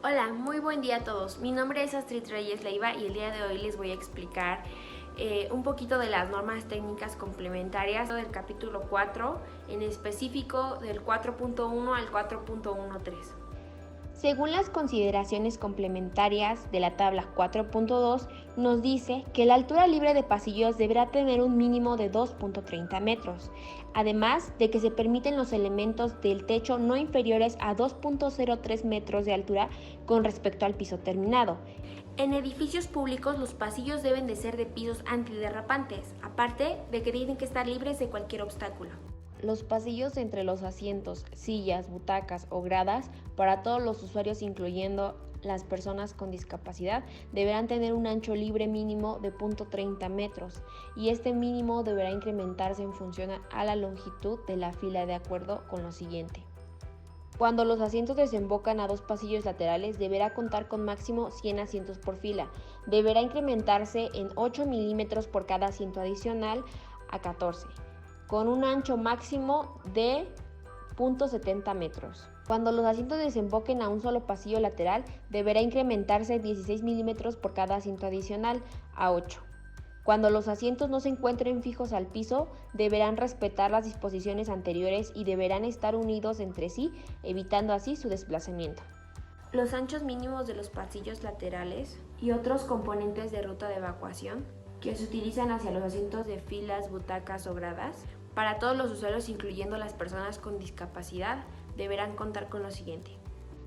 Hola, muy buen día a todos. Mi nombre es Astrid Reyes Leiva y el día de hoy les voy a explicar un poquito de las normas técnicas complementarias del capítulo 4, en específico del 4.1 al 4.13. Según las consideraciones complementarias de la tabla 4.2, nos dice que la altura libre de pasillos deberá tener un mínimo de 2.30 metros, además de que se permiten los elementos del techo no inferiores a 2.03 metros de altura con respecto al piso terminado. En edificios públicos los pasillos deben de ser de pisos antiderrapantes, aparte de que tienen que estar libres de cualquier obstáculo. Los pasillos entre los asientos, sillas, butacas o gradas para todos los usuarios, incluyendo las personas con discapacidad, deberán tener un ancho libre mínimo de 0.30 metros y este mínimo deberá incrementarse en función a la longitud de la fila de acuerdo con lo siguiente. Cuando los asientos desembocan a dos pasillos laterales, deberá contar con máximo 100 asientos por fila. Deberá incrementarse en 8 milímetros por cada asiento adicional a 14. Con un ancho máximo de 0.70 metros. Cuando los asientos desemboquen a un solo pasillo lateral, deberá incrementarse 16 milímetros por cada asiento adicional a 8. Cuando los asientos no se encuentren fijos al piso, deberán respetar las disposiciones anteriores y deberán estar unidos entre sí, evitando así su desplazamiento. Los anchos mínimos de los pasillos laterales y otros componentes de ruta de evacuación que se utilizan hacia los asientos de filas, butacas o gradas, para todos los usuarios, incluyendo las personas con discapacidad, deberán contar con lo siguiente.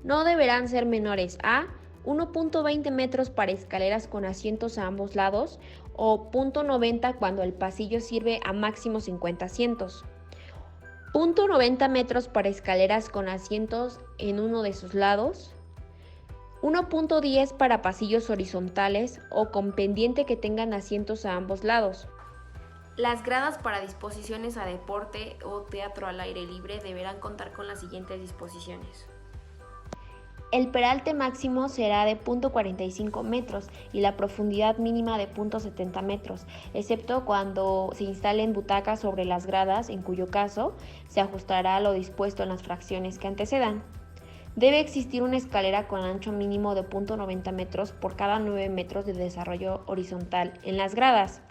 No deberán ser menores a 1.20 metros para escaleras con asientos a ambos lados o 0.90 cuando el pasillo sirve a máximo 50 asientos. 0.90 metros para escaleras con asientos en uno de sus lados. 1.10 para pasillos horizontales o con pendiente que tengan asientos a ambos lados. Las gradas para disposiciones a deporte o teatro al aire libre deberán contar con las siguientes disposiciones. El peralte máximo será de 0.45 metros y la profundidad mínima de 0.70 metros, excepto cuando se instalen butacas sobre las gradas, en cuyo caso se ajustará a lo dispuesto en las fracciones que antecedan. Debe existir una escalera con ancho mínimo de 0.90 metros por cada 9 metros de desarrollo horizontal en las gradas.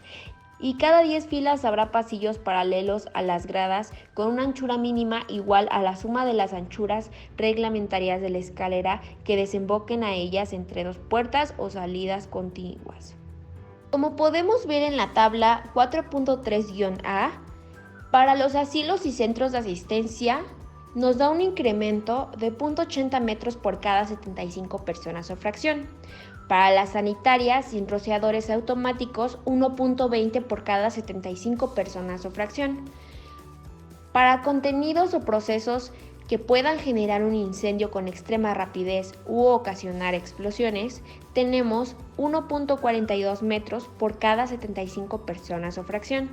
Y cada 10 filas habrá pasillos paralelos a las gradas con una anchura mínima igual a la suma de las anchuras reglamentarias de la escalera que desemboquen a ellas entre dos puertas o salidas contiguas. Como podemos ver en la tabla 4.3-A, para los asilos y centros de asistencia nos da un incremento de 0.80 metros por cada 75 personas o fracción. Para las sanitarias sin rociadores automáticos, 1.20 por cada 75 personas o fracción. Para contenidos o procesos que puedan generar un incendio con extrema rapidez u ocasionar explosiones, tenemos 1.42 metros por cada 75 personas o fracción.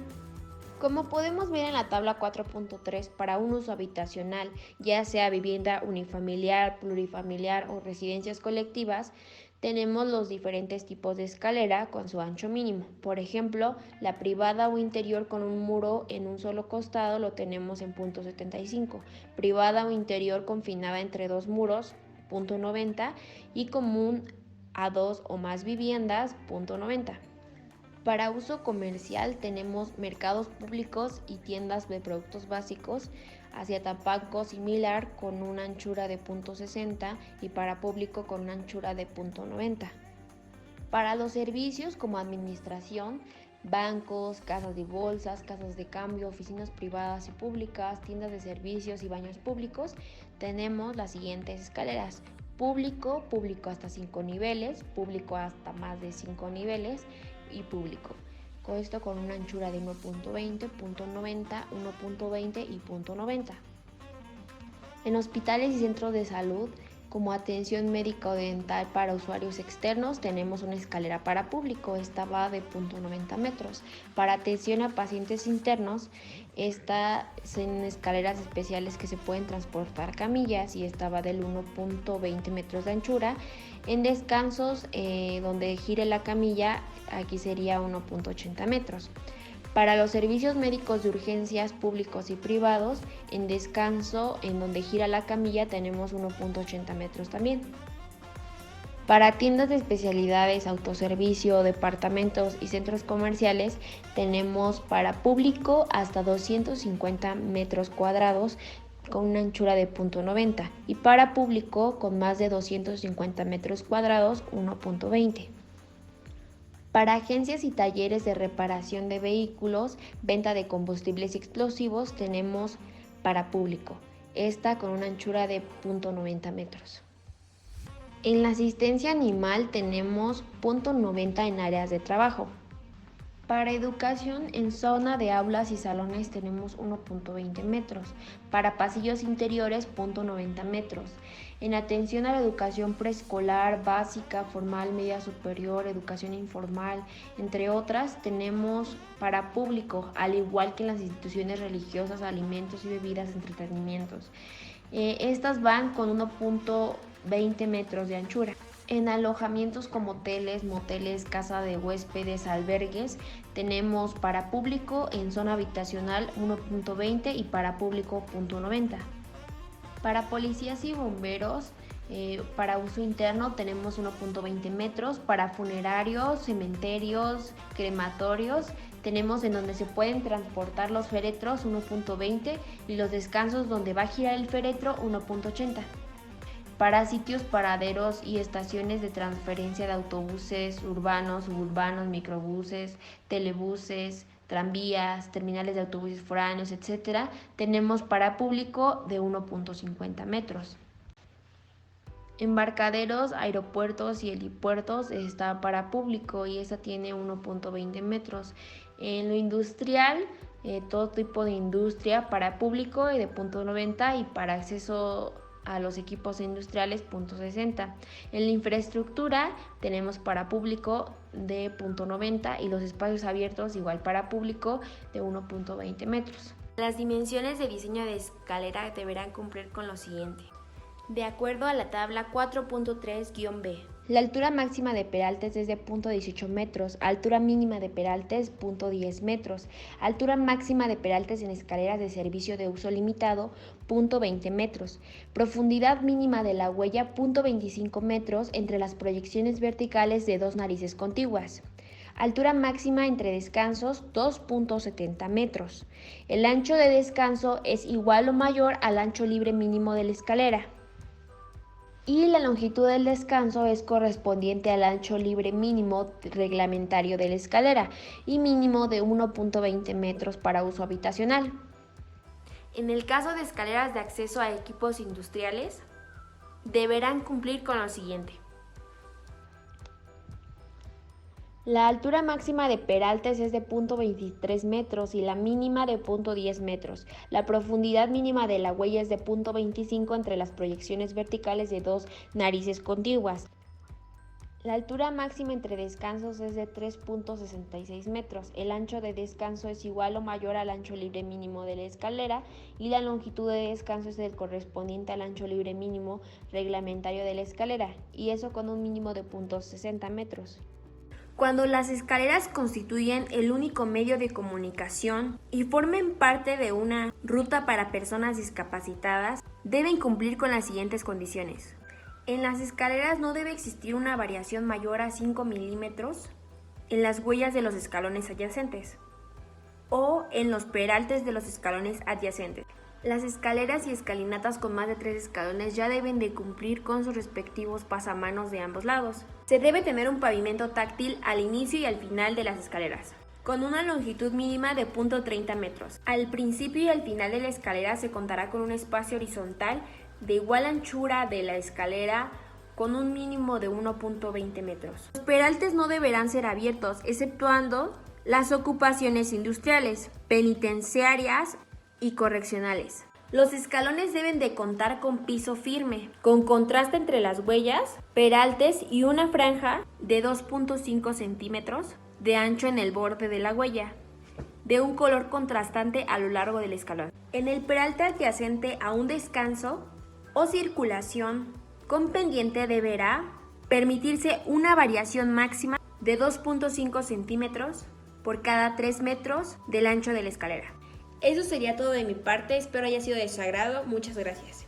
Como podemos ver en la tabla 4.3, para un uso habitacional, ya sea vivienda unifamiliar, plurifamiliar o residencias colectivas, tenemos los diferentes tipos de escalera con su ancho mínimo. Por ejemplo, la privada o interior con un muro en un solo costado lo tenemos en 0.75, privada o interior confinada entre dos muros, 0.90, y común a dos o más viviendas, 0.90. Para uso comercial tenemos mercados públicos y tiendas de productos básicos, hacia Tampanco similar con una anchura de 0.60 y para público con una anchura de 0.90. Para los servicios como administración, bancos, casas de bolsas, casas de cambio, oficinas privadas y públicas, tiendas de servicios y baños públicos, tenemos las siguientes escaleras. Público, público hasta 5 niveles, público hasta más de 5 niveles y público. Con esto con una anchura de 1.20, 0.90, 1.20 y 0.90. En hospitales y centros de salud, como atención médica o dental para usuarios externos, tenemos una escalera para público, esta va de 0.90 metros. Para atención a pacientes internos, esta son escaleras especiales que se pueden transportar camillas y esta va del 1.20 metros de anchura. En descansos, donde gire la camilla, aquí sería 1.80 metros. Para los servicios médicos de urgencias públicos y privados, en descanso, en donde gira la camilla, tenemos 1.80 metros también. Para tiendas de especialidades, autoservicio, departamentos y centros comerciales tenemos para público hasta 250 metros cuadrados con una anchura de 0.90 y para público con más de 250 metros cuadrados 1.20. Para agencias y talleres de reparación de vehículos, venta de combustibles y explosivos tenemos para público, esta con una anchura de 0.90 metros. En la asistencia animal tenemos 0.90 en áreas de trabajo. Para educación, en zona de aulas y salones tenemos 1.20 metros. Para pasillos interiores, 0.90 metros. En atención a la educación preescolar, básica, formal, media superior, educación informal, entre otras, tenemos para público, al igual que en las instituciones religiosas, alimentos y bebidas, entretenimientos. Estas van con 1.20 metros de anchura. En alojamientos como hoteles, moteles, casa de huéspedes, albergues, tenemos para público en zona habitacional 1.20 y para público 0.90. Para policías y bomberos, para uso interno tenemos 1.20 metros. Para funerarios, cementerios, crematorios, tenemos en donde se pueden transportar los féretros 1.20 y los descansos donde va a girar el féretro 1.80. Para sitios, paraderos y estaciones de transferencia de autobuses urbanos, suburbanos, microbuses, telebuses, tranvías, terminales de autobuses foráneos, etc., tenemos para público de 1.50 metros. Embarcaderos, aeropuertos y helipuertos está para público y esta tiene 1.20 metros. En lo industrial, todo tipo de industria para público y de 0.90 y para acceso a los equipos industriales 0.60. En la infraestructura tenemos para público de 0.90 y los espacios abiertos igual para público de 1.20 metros. Las dimensiones de diseño de escalera deberán cumplir con lo siguiente, de acuerdo a la tabla 4.3-B. La altura máxima de peraltes es de 0.18 metros, altura mínima de peraltes 0.10 metros, altura máxima de peraltes en escaleras de servicio de uso limitado 0.20 metros, profundidad mínima de la huella 0.25 metros entre las proyecciones verticales de dos narices contiguas. Altura máxima entre descansos 2.70 metros. El ancho de descanso es igual o mayor al ancho libre mínimo de la escalera. Y la longitud del descanso es correspondiente al ancho libre mínimo reglamentario de la escalera y mínimo de 1.20 metros para uso habitacional. En el caso de escaleras de acceso a equipos industriales, deberán cumplir con lo siguiente. La altura máxima de peraltes es de 0.23 metros y la mínima de 0.10 metros. La profundidad mínima de la huella es de 0.25 entre las proyecciones verticales de dos narices contiguas. La altura máxima entre descansos es de 3.66 metros. El ancho de descanso es igual o mayor al ancho libre mínimo de la escalera y la longitud de descanso es el correspondiente al ancho libre mínimo reglamentario de la escalera, y eso con un mínimo de 0.60 metros. Cuando las escaleras constituyen el único medio de comunicación y formen parte de una ruta para personas discapacitadas, deben cumplir con las siguientes condiciones. En las escaleras no debe existir una variación mayor a 5 milímetros en las huellas de los escalones adyacentes o en los peraltes de los escalones adyacentes. Las escaleras y escalinatas con más de 3 escalones ya deben de cumplir con sus respectivos pasamanos de ambos lados. Se debe tener un pavimento táctil al inicio y al final de las escaleras, con una longitud mínima de 0.30 metros. Al principio y al final de la escalera se contará con un espacio horizontal de igual anchura de la escalera con un mínimo de 1.20 metros. Los peraltes no deberán ser abiertos, exceptuando las ocupaciones industriales, penitenciarias y correccionales. Los escalones deben de contar con piso firme, con contraste entre las huellas, peraltes y una franja de 2.5 centímetros de ancho en el borde de la huella, de un color contrastante a lo largo del escalón. En el peralte adyacente a un descanso o circulación con pendiente deberá permitirse una variación máxima de 2.5 centímetros por cada 3 metros del ancho de la escalera. Eso sería todo de mi parte, espero haya sido de su agrado, muchas gracias.